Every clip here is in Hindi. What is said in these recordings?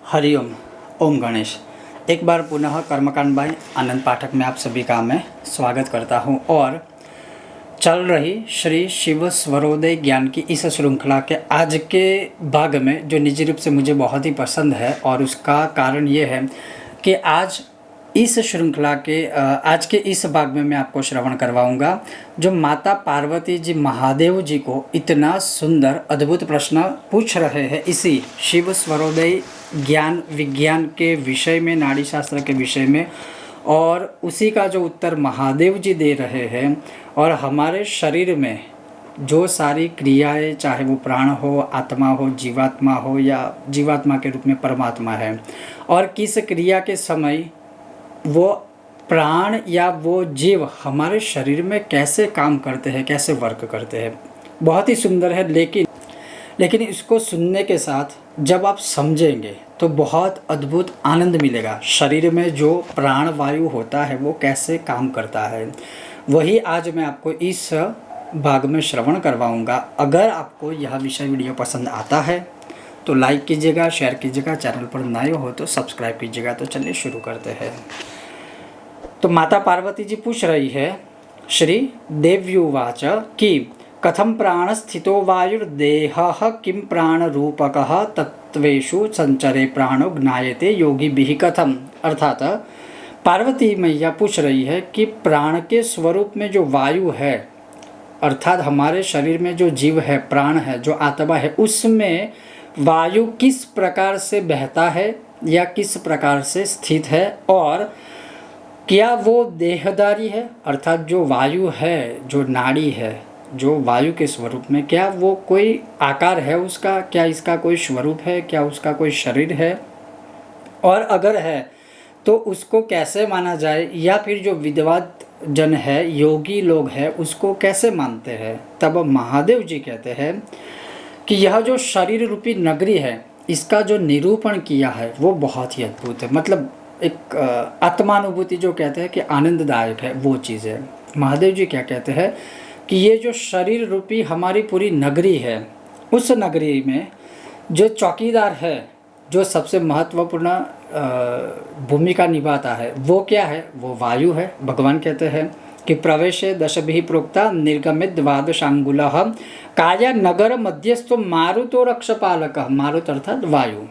हरिओम। ओम गणेश। एक बार पुनः कर्मकांड बाय आनंद पाठक में आप सभी का मैं स्वागत करता हूं और चल रही श्री शिव स्वरोदय ज्ञान की इस श्रृंखला के आज के भाग में जो निजी रूप से मुझे बहुत ही पसंद है और उसका कारण ये है कि आज इस श्रृंखला के आज के इस भाग में मैं आपको श्रवण करवाऊंगा जो माता पार्वती जी महादेव जी को इतना सुंदर अद्भुत प्रश्न पूछ रहे हैं इसी शिव स्वरोदय ज्ञान विज्ञान के विषय में, नाड़ी शास्त्र के विषय में, और उसी का जो उत्तर महादेव जी दे रहे हैं। और हमारे शरीर में जो सारी क्रियाएं, चाहे वो प्राण हो, आत्मा हो, जीवात्मा हो या जीवात्मा के रूप में परमात्मा है, और किस क्रिया के समय वो प्राण या वो जीव हमारे शरीर में कैसे काम करते हैं, कैसे वर्क करते हैं, बहुत ही सुंदर है। लेकिन इसको सुनने के साथ जब आप समझेंगे तो बहुत अद्भुत आनंद मिलेगा। शरीर में जो प्राण वायु होता है वो कैसे काम करता है, वही आज मैं आपको इस भाग में श्रवण करवाऊंगा। अगर आपको यह विषय वीडियो पसंद आता है तो लाइक कीजिएगा, शेयर कीजिएगा, चैनल पर नए हो तो सब्सक्राइब कीजिएगा। तो चलिए शुरू करते हैं। तो माता पार्वती जी पूछ रही है श्री देव्युवाच कि कथम प्राणस्थितो वायुर्देहः किं प्राणरूपकः तत्वेषु संचरे प्राणो ज्ञायते योगिभिः कथम। अर्थात पार्वती मैया पूछ रही है कि प्राण के स्वरूप में जो वायु है, अर्थात हमारे शरीर में जो जीव है, प्राण है, जो आत्मा है, उसमें वायु किस प्रकार से बहता है या किस प्रकार से स्थित है, और क्या वो देहधारी है, अर्थात जो वायु है, जो नाड़ी है, जो वायु के स्वरूप में, क्या वो कोई आकार है उसका, क्या इसका कोई स्वरूप है, क्या उसका कोई शरीर है, और अगर है तो उसको कैसे माना जाए, या फिर जो विद्वान जन है, योगी लोग हैं, उसको कैसे मानते हैं। तब महादेव जी कहते हैं कि यह जो शरीर रूपी नगरी है, इसका जो निरूपण किया है वो बहुत ही अद्भुत है। मतलब एक आत्मानुभूति जो कहते हैं कि आनंददायक है, वो चीज़ है। महादेव जी क्या कहते हैं कि ये जो शरीर रूपी हमारी पूरी नगरी है, उस नगरी में जो चौकीदार है, जो सबसे महत्वपूर्ण भूमिका निभाता है, वो क्या है, वो वायु है। भगवान कहते हैं कि प्रवेशे दशभिः प्रोक्ता निर्गमे द्वादशांगुलः काया नगर मध्यस्थो मारुतो रक्षपालकः। मारुत अर्थात वायु।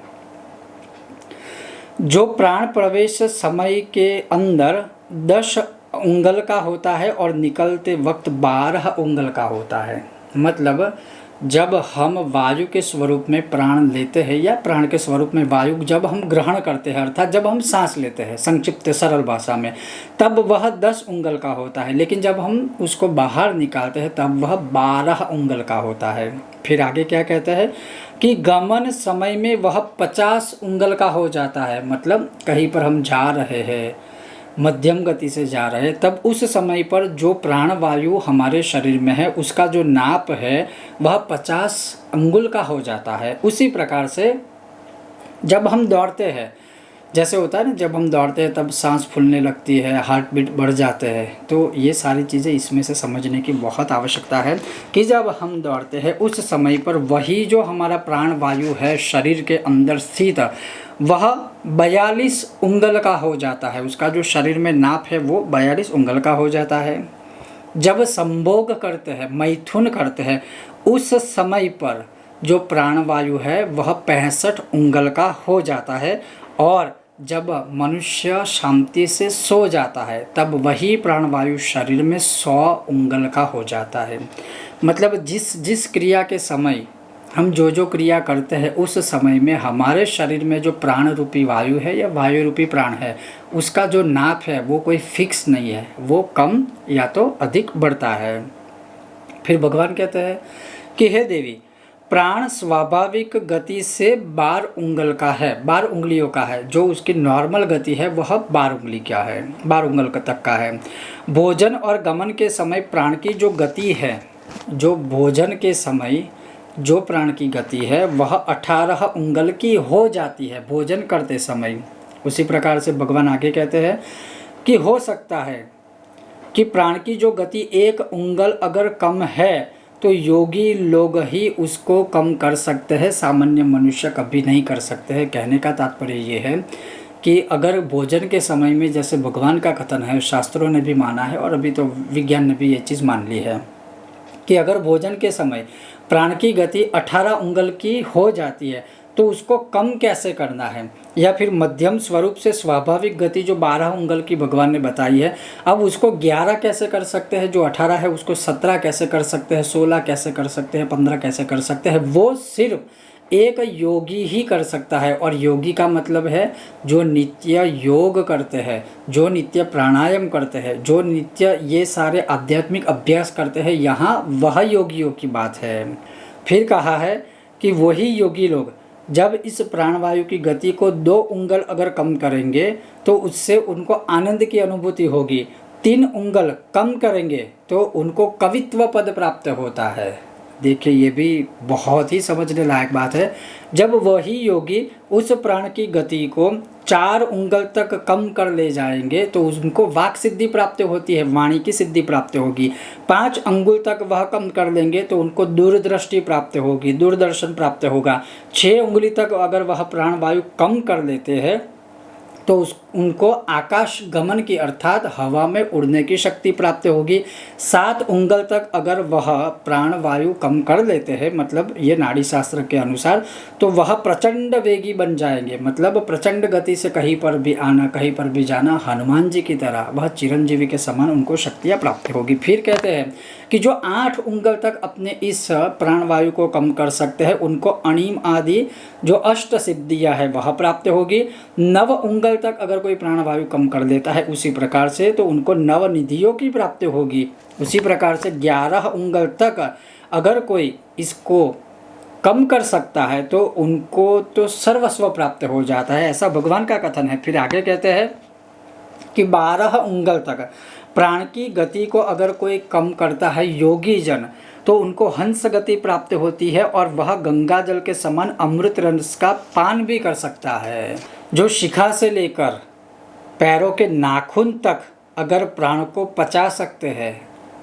जो प्राण प्रवेश समय के अंदर 10 उंगल का होता है और निकलते वक्त 12 उंगल का होता है। मतलब जब हम वायु के स्वरूप में प्राण लेते हैं या प्राण के स्वरूप में वायु जब हम ग्रहण करते हैं, अर्थात जब हम सांस लेते हैं, संक्षिप्त सरल भाषा में, तब वह 10 उंगल का होता है। लेकिन जब हम उसको बाहर निकालते हैं तब वह 12 उंगल का होता है। फिर आगे क्या कहते हैं कि गमन समय में वह 50 उंगल का हो जाता है। मतलब कहीं पर हम जा रहे हैं, मध्यम गति से जा रहे हैं, तब उस समय पर जो प्राण वायु हमारे शरीर में है उसका जो नाप है वह 50 अंगुल का हो जाता है। उसी प्रकार से जब हम दौड़ते हैं, जैसे होता है ना, जब हम दौड़ते हैं तब सांस फूलने लगती है, हार्ट बीट बढ़ जाते हैं। तो ये सारी चीज़ें इसमें से समझने की बहुत आवश्यकता है कि जब हम दौड़ते हैं उस समय पर वही जो हमारा प्राण वायु है शरीर के अंदर स्थित, वह 42 उंगल का हो जाता है। उसका जो शरीर में नाप है वो 42 उंगल का हो जाता है। जब संभोग करते हैं, मैथुन करते हैं, उस समय पर जो प्राण वायु है वह 65 उंगल का हो जाता है। और जब मनुष्य शांति से सो जाता है तब वही प्राणवायु शरीर में 100 उंगल का हो जाता है। मतलब जिस क्रिया के समय हम जो क्रिया करते हैं उस समय में हमारे शरीर में जो प्राण रूपी वायु है या वायु रूपी प्राण है, उसका जो नाप है वो कोई फिक्स नहीं है, वो कम या तो अधिक बढ़ता है। फिर भगवान कहते हैं कि हे देवी, प्राण स्वाभाविक गति से 12 उंगल का है, 12 उंगलियों का है। जो उसकी नॉर्मल गति है वह 12 उंगली क्या है, 12 उंगल तक का है। भोजन और गमन के समय प्राण की जो गति है, जो भोजन के समय जो प्राण की गति है वह 18 उंगल की हो जाती है भोजन करते समय। उसी प्रकार से भगवान आगे कहते हैं कि हो सकता है कि प्राण की जो गति 1 उंगल अगर कम है तो योगी लोग ही उसको कम कर सकते हैं, सामान्य मनुष्य कभी नहीं कर सकते हैं। कहने का तात्पर्य ये है कि अगर भोजन के समय में, जैसे भगवान का कथन है, शास्त्रों ने भी माना है और अभी तो विज्ञान ने भी ये चीज़ मान ली है कि अगर भोजन के समय प्राण की गति 18 उंगल की हो जाती है तो उसको कम कैसे करना है, या फिर मध्यम स्वरूप से स्वाभाविक गति जो 12 उंगल की भगवान ने बताई है, अब उसको 11 कैसे कर सकते हैं, जो 18 है उसको 17 कैसे कर सकते हैं, 16 कैसे कर सकते हैं, 15 कैसे कर सकते हैं, वो सिर्फ एक योगी ही कर सकता है। और योगी का मतलब है जो नित्य योग करते हैं, जो नित्य प्राणायाम करते हैं, जो नित्य ये सारे आध्यात्मिक अभ्यास करते हैं, यहाँ वह योगियों की बात है। फिर कहा है कि वही योगी लोग जब इस प्राणवायु की गति को 2 उंगल अगर कम करेंगे तो उससे उनको आनंद की अनुभूति होगी। 3 उंगल कम करेंगे तो उनको कवित्व पद प्राप्त होता है। देखिए ये भी बहुत ही समझने लायक बात है। जब वही योगी उस प्राण की गति को 4 उंगल तक कम कर ले जाएंगे तो उनको वाक सिद्धि प्राप्त होती है, वाणी की सिद्धि प्राप्त होगी। 5 अंगुल तक वह कम कर लेंगे तो उनको दूरदृष्टि प्राप्त होगी, दूरदर्शन प्राप्त होगा। 6 उंगली तक अगर वह प्राणवायु कम कर लेते हैं तो उनको आकाश गमन की अर्थात हवा में उड़ने की शक्ति प्राप्त होगी। 7 उंगल तक अगर वह प्राणवायु कम कर लेते हैं, मतलब ये नाड़ी शास्त्र के अनुसार, तो वह प्रचंड वेगी बन जाएंगे, मतलब प्रचंड गति से कहीं पर भी आना, कहीं पर भी जाना, हनुमान जी की तरह वह चिरंजीवी के समान उनको शक्तियाँ प्राप्त होगी। फिर कहते हैं कि जो 8 उंगल तक अपने इस प्राणवायु को कम कर सकते हैं उनको अणिम आदि जो अष्ट सिद्धियाँ है वह प्राप्त होगी। 9 उंगल तक अगर कोई प्राणवायु कम कर देता है उसी प्रकार से तो उनको नवनिधियों की प्राप्ति होगी। उसी प्रकार से 11 उंगल तक अगर कोई इसको कम कर सकता है तो उनको तो सर्वस्व प्राप्त हो जाता है, ऐसा भगवान का कथन है। फिर आगे कहते हैं कि 12 उंगल तक प्राण की गति को अगर कोई कम करता है योगी जन तो उनको हंस गति प्राप्त होती है और वह गंगा जल के समान अमृत रस का पान भी कर सकता है। जो शिखा से लेकर पैरों के नाखून तक अगर प्राण को पचा सकते हैं,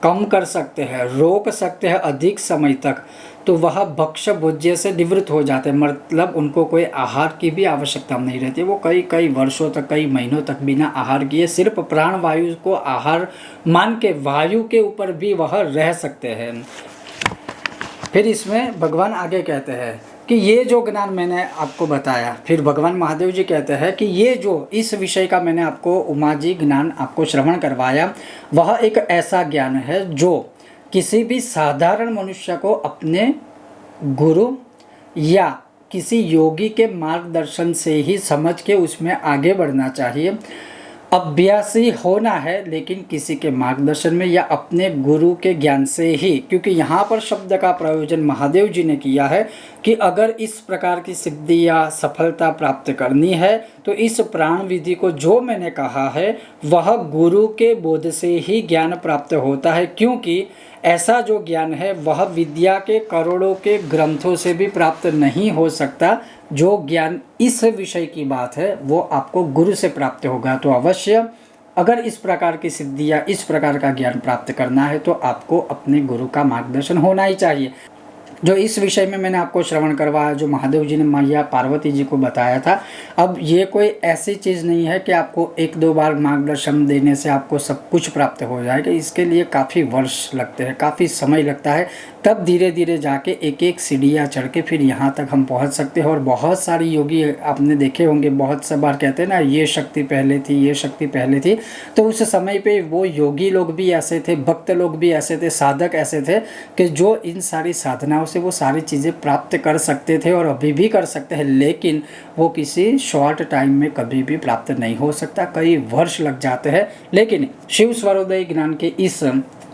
कम कर सकते हैं, रोक सकते हैं अधिक समय तक, तो वह भक्ष भोज्य से निवृत्त हो जाते हैं, मतलब उनको कोई आहार की भी आवश्यकता नहीं रहती। वो कई वर्षों तक, कई महीनों तक बिना आहार किए सिर्फ प्राण वायु को आहार मान के वायु के ऊपर भी वह रह सकते हैं। फिर इसमें भगवान आगे कहते हैं कि ये जो ज्ञान मैंने आपको बताया, फिर भगवान महादेव जी कहते हैं कि ये जो इस विषय का मैंने आपको उमा जी ज्ञान आपको श्रवण करवाया, वह एक ऐसा ज्ञान है जो किसी भी साधारण मनुष्य को अपने गुरु या किसी योगी के मार्गदर्शन से ही समझ के उसमें आगे बढ़ना चाहिए। अभ्यासी होना है लेकिन किसी के मार्गदर्शन में या अपने गुरु के ज्ञान से ही, क्योंकि यहाँ पर शब्द का प्रयोजन महादेव जी ने किया है कि अगर इस प्रकार की सिद्धि या सफलता प्राप्त करनी है तो इस प्राण विधि को जो मैंने कहा है वह गुरु के बोध से ही ज्ञान प्राप्त होता है, क्योंकि ऐसा जो ज्ञान है वह विद्या के करोड़ों के ग्रंथों से भी प्राप्त नहीं हो सकता। जो ज्ञान इस विषय की बात है वो आपको गुरु से प्राप्त होगा। तो अवश्य अगर इस प्रकार की सिद्धि या इस प्रकार का ज्ञान प्राप्त करना है तो आपको अपने गुरु का मार्गदर्शन होना ही चाहिए। जो इस विषय में मैंने आपको श्रवण करवाया, जो महादेव जी ने मैया पार्वती जी को बताया था, अब ये कोई ऐसी चीज़ नहीं है कि आपको 1-2 बार मार्गदर्शन देने से आपको सब कुछ प्राप्त हो जाएगा। इसके लिए काफ़ी वर्ष लगते हैं, काफ़ी समय लगता है, तब धीरे धीरे जाके एक एक सीढ़ियाँ चढ़ के फिर यहाँ तक हम पहुँच सकते हैं। और बहुत सारी योगी आपने देखे होंगे, बहुत सा बार कहते हैं ना ये शक्ति पहले थी, ये शक्ति पहले थी, तो उस समय पे वो योगी लोग भी ऐसे थे, भक्त लोग भी ऐसे थे, साधक ऐसे थे कि जो इन सारी साधनाओं से वो सारी चीज़ें प्राप्त कर सकते थे और अभी भी कर सकते हैं, लेकिन वो किसी शॉर्ट टाइम में कभी भी प्राप्त नहीं हो सकता, कई वर्ष लग जाते हैं। लेकिन शिव स्वरोदय ज्ञान के इस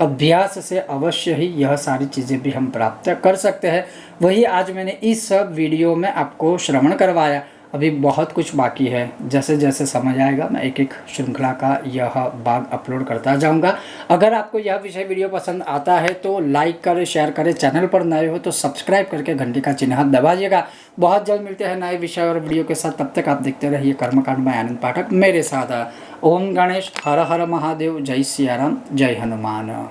अभ्यास से अवश्य ही यह सारी चीज़ें भी हम प्राप्त कर सकते हैं। वही आज मैंने इस वीडियो में आपको श्रवण करवाया। अभी बहुत कुछ बाकी है, जैसे जैसे समझ आएगा मैं एक एक श्रृंखला का यह भाग अपलोड करता जाऊंगा। अगर आपको यह विषय वीडियो पसंद आता है तो लाइक करें, शेयर करें, चैनल पर नए हो तो सब्सक्राइब करके घंटी का चिन्ह दबाइएगा। बहुत जल्द मिलते हैं नए विषय और वीडियो के साथ, तब तक आप देखते रहिए कर्मकांड बाय आनंद पाठक मेरे साथ। ओम गणेश, हर हर महादेव, जय सिया राम, जय हनुमान।